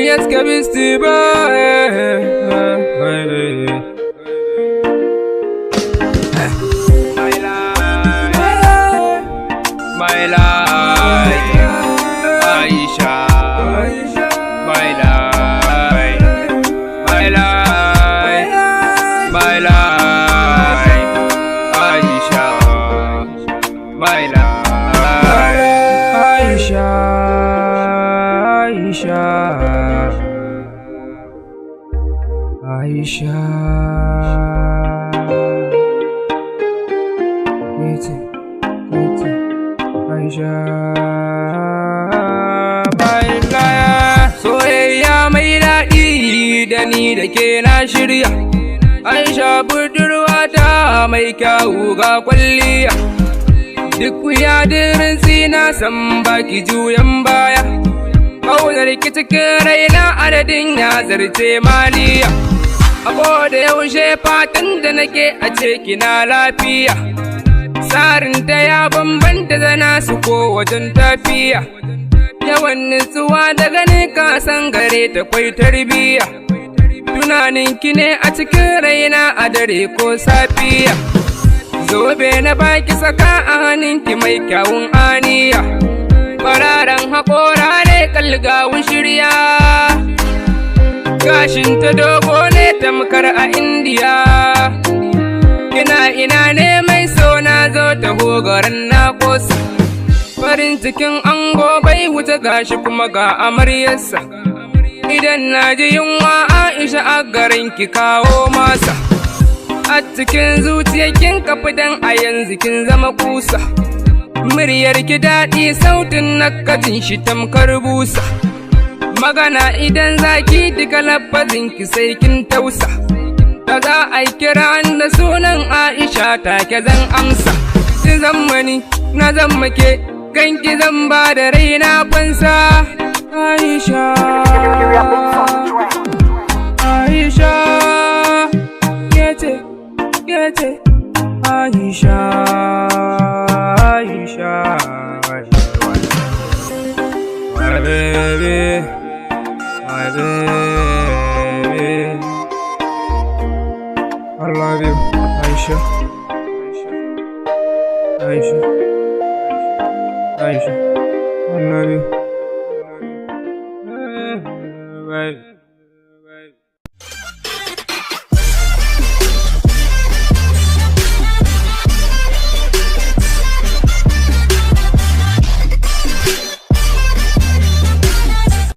yes, Kabisti, my life, Aisha, my life, my life, my life, Aisha, my life, Aisha, Aisha, Aisha. Aisha, soyayya mai daɗi da ni da ke na shirya. Aisha budurwata mai kyawu ga kwalliya. Duk yadirin na san baki juyan baya. Ƙaunar ki cikin raina adadin ya zarce maliya. A koda yaushe fatan da nake a ce kina lafiya. Tsarinta ya bambanta da nasu ko wajen tafiya. Yawan nutsuwa da ganin kasan gare ta kwai tarbiya. Tunaninki ne a cikin raina a dare ko safiya. Zobe na baki saka a hannunki mai kyawun aniya. Fararen haƙora ne kalgawun shirya. Gashinta dogo ne tamkar a Indiya. Ina ne mai so na zo ta hogaran na kosa. Farin cikin ango bai wuce gashi kuma ga amaryarsa. Idan na ji yunwa Aisha a garin ki kawo masa. A cikin zuciyar kin kafi dan a yanzu kin zama kusa. Muryar ki daɗi sautin nakajin shi tamkar busa. Magana idan zaki duka lafazin ki sai kin tausa. Da za a kira da sunan Aisha take zan amsa. Ki zammani na zammake kanki zan ba da raina fansa. Aisha, Aisha, gece, Aisha, Aisha, my baby, my baby. I love you, Aisha, Aisha, Aisha, I love you.